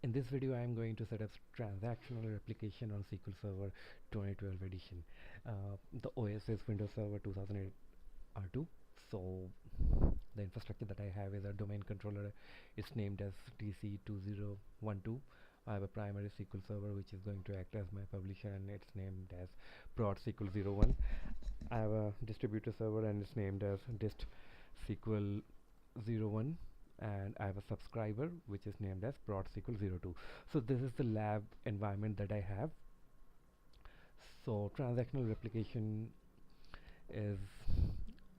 In this video, I am going to set up transactional replication on SQL Server 2012 edition. The OS is Windows Server 2008 R2. So the infrastructure that I have is a domain controller. It's named as TC2012. I have a primary SQL server which is going to act as my publisher, and it's named as prod SQL01. I have a distributor server and it's named as dist SQL01, and I have a subscriber which is named as prod SQL02. So this is the lab environment that I have. So transactional replication is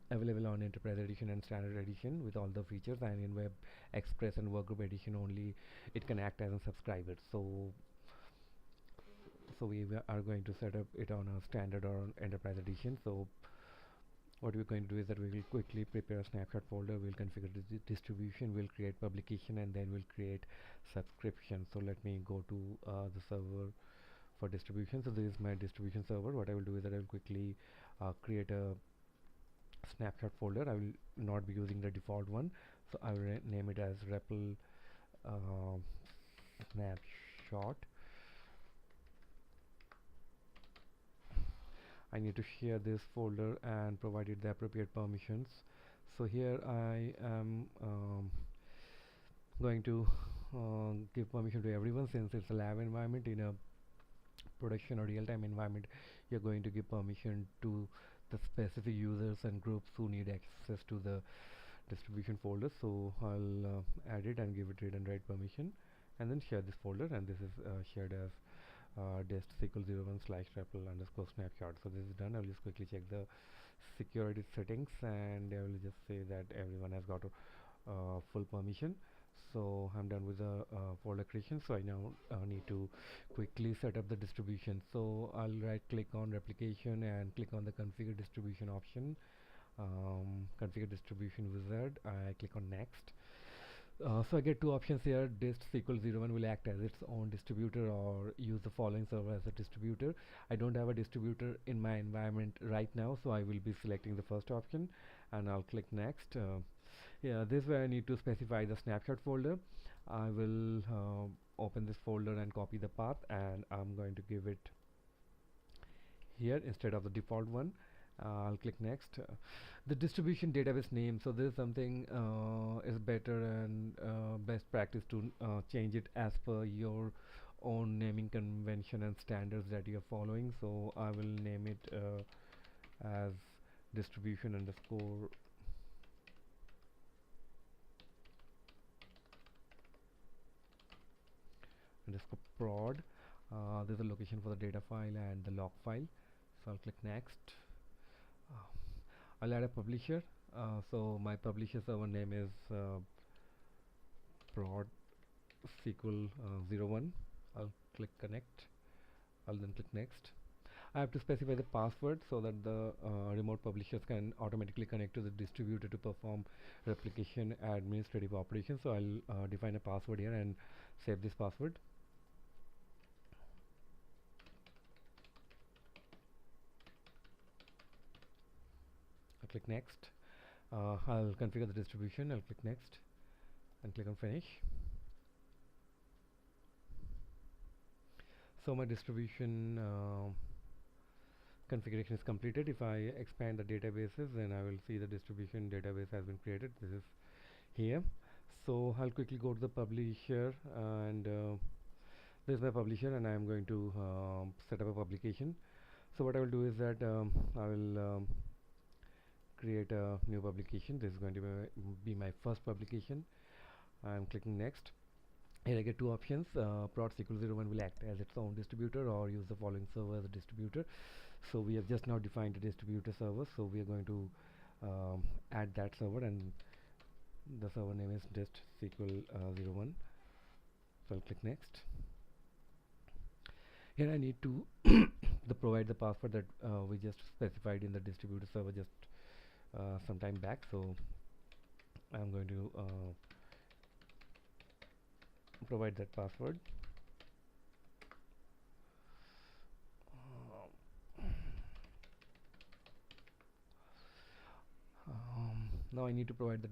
available on Enterprise Edition and Standard Edition with all the features, and in Web Express and Workgroup Edition only it can act as a subscriber. So we are going to set up it on a Standard or on Enterprise Edition. So what we're going to do is that we will quickly prepare a snapshot folder, we'll configure the distribution, we'll create publication, and then we'll create subscription. So let me go to the server for distribution. So this is my distribution server. What I will do is that I will quickly create a snapshot folder. I will not be using the default one, so I will name it as repl snapshot. I need to share this folder and provide it the appropriate permissions. So here I am going to give permission to everyone. Since it's a lab environment, in a production or real-time environment you're going to give permission to the specific users and groups who need access to the distribution folder. So I'll add it and give it read and write permission, and then share this folder, and this is shared as dist SQL01/repl_snapshot. So this is done. I'll just quickly check the security settings, and I will just say that everyone has got full permission. So I'm done with the folder creation. So I now need to quickly set up the distribution. So I'll right click on replication and click on the configure distribution option. Configure distribution wizard. I click on next. So I get two options here. Dist SQL01 will act as its own distributor or use the following server as a distributor. I don't have a distributor in my environment right now, so I will be selecting the first option, and I'll click next. Yeah, this way I need to specify the snapshot folder. I will open this folder and copy the path, and I'm going to give it here instead of the default one. I'll click next. The distribution database name, so this is something is better and best practice to change it as per your own naming convention and standards that you're following. So I will name it as distribution underscore prod. There's a location for the data file and the log file. So I'll click next. I'll add a publisher. So my publisher server name is prod SQL01. I'll click connect. I'll then click next. I have to specify the password so that the remote publishers can automatically connect to the distributor to perform replication administrative operations. So I'll define a password here and save this password. I'll click next. I'll configure the distribution. I'll click next and click on finish. So my distribution configuration is completed. If I expand the databases, then I will see the distribution database has been created. This is here. So I'll quickly go to the publisher, and this is my publisher, and I am going to set up a publication. So what I will do is that I will create a new publication. This is going to be my first publication. I'm clicking next. Here I get two options. Prod SQL01 will act as its own distributor or use the following server as a distributor. So we have just now defined a distributor server, so we are going to add that server, and the server name is dist SQL01. So I'll click next. Here I need to provide the password that we just specified in the distributor server just some time back. So I'm going to provide that password. Now I need to provide the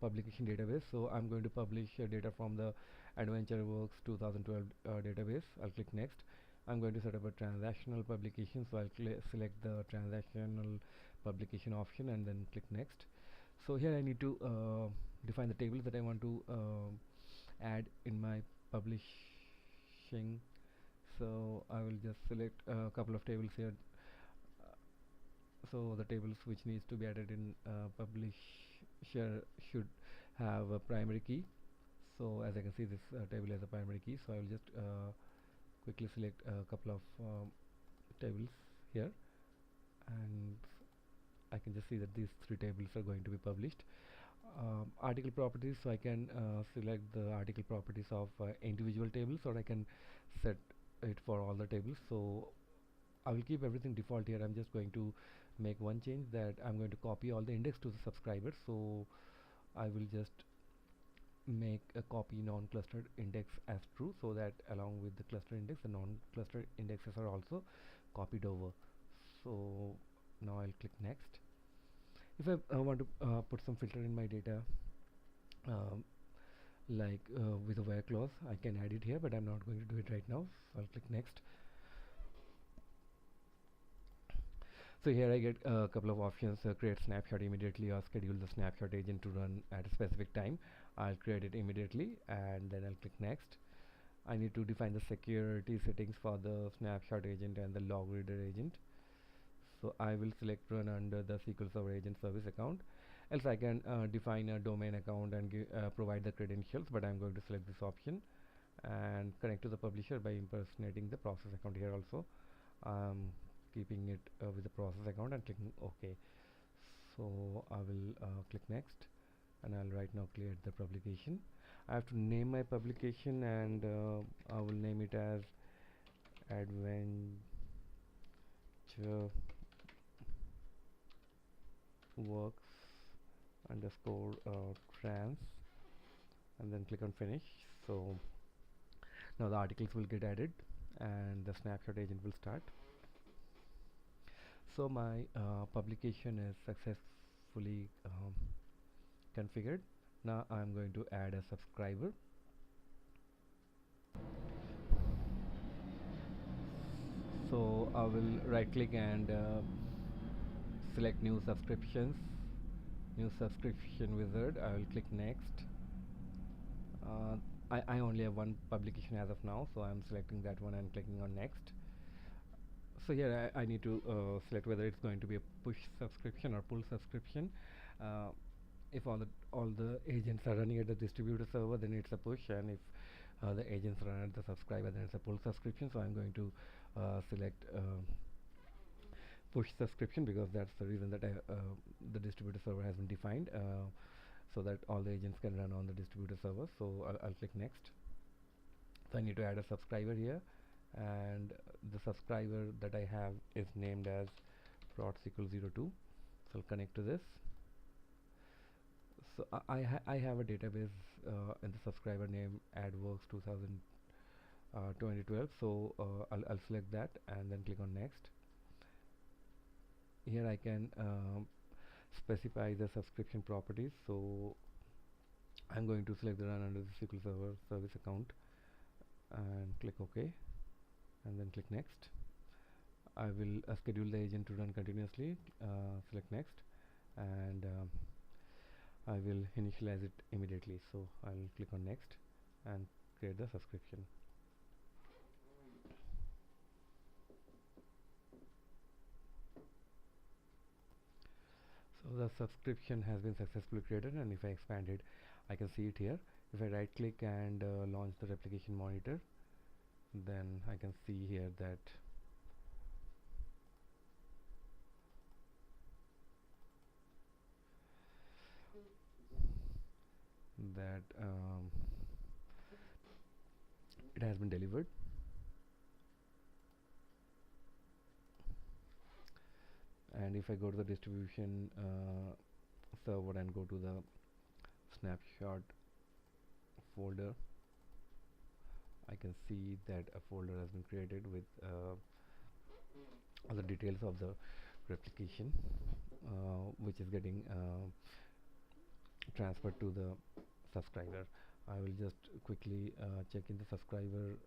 publication database. So I'm going to publish data from the AdventureWorks 2012 database. I'll click next. I'm going to set up a transactional publication, so I'll select the transactional publication option and then click next. So here I need to define the tables that I want to add in my publishing. So I will just select a couple of tables here. So the tables which needs to be added in publisher should have a primary key. So as I can see, this table has a primary key, so I will just quickly select a couple of tables here, and I can just see that these three tables are going to be published. Article properties, so I can select the article properties of individual tables, or I can set it for all the tables. So I will keep everything default here. I'm just going to make one change, that I'm going to copy all the index to the subscriber. So I will just make a copy non-clustered index as true, so that along with the cluster index, the non-clustered indexes are also copied over. So now I'll click next. If I want to put some filter in my data, like with a where clause, I can add it here, but I'm not going to do it right now. So I'll click next. So here I get a couple of options: create snapshot immediately, or schedule the snapshot agent to run at a specific time. I'll create it immediately, and then I'll click next. I need to define the security settings for the snapshot agent and the log reader agent. So I will select run under the SQL Server agent service account. Else I can define a domain account and provide the credentials, but I'm going to select this option and connect to the publisher by impersonating the process account here also. Keeping it with the process account and clicking OK. So I will click next, and I'll right now create the publication. I have to name my publication, and I will name it as Adventure Works underscore trans, and then click on finish. So now the articles will get added and the snapshot agent will start. So my publication is successfully configured. Now I'm going to add a subscriber. So I will right click and select new subscriptions, new subscription wizard. I will click next. I only have one publication as of now, so I'm selecting that one and clicking on next. So here I need to select whether it's going to be a push subscription or pull subscription. If all the agents are running at the distributor server, then it's a push, and if the agents run at the subscriber, then it's a pull subscription. So I'm going to select push subscription, because that's the reason that the distributor server has been defined, so that all the agents can run on the distributor server. So I'll click next. So I need to add a subscriber here, and the subscriber that I have is named as prot_SQL02. So I'll connect to this. So I have a database in the subscriber name AdWorks 2012. So I'll select that and then click on next. Here I can specify the subscription properties. So I'm going to select the run under the SQL Server service account and click OK, and then click next. I will schedule the agent to run continuously. Select next, and I will initialize it immediately. So I'll click on next and create the subscription. So the subscription has been successfully created, and if I expand it, I can see it here. If I right click and launch the replication monitor, then I can see here that it has been delivered. And if I go to the distribution server and go to the snapshot folder, I can see that a folder has been created with all the details of the replication, which is getting transferred to the subscriber. I will just quickly check in the subscriber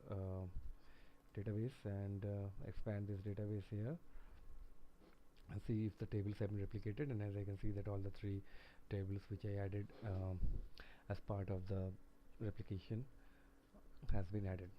database and expand this database here and see if the tables have been replicated. And as I can see that all the three tables which I added as part of the replication has been added.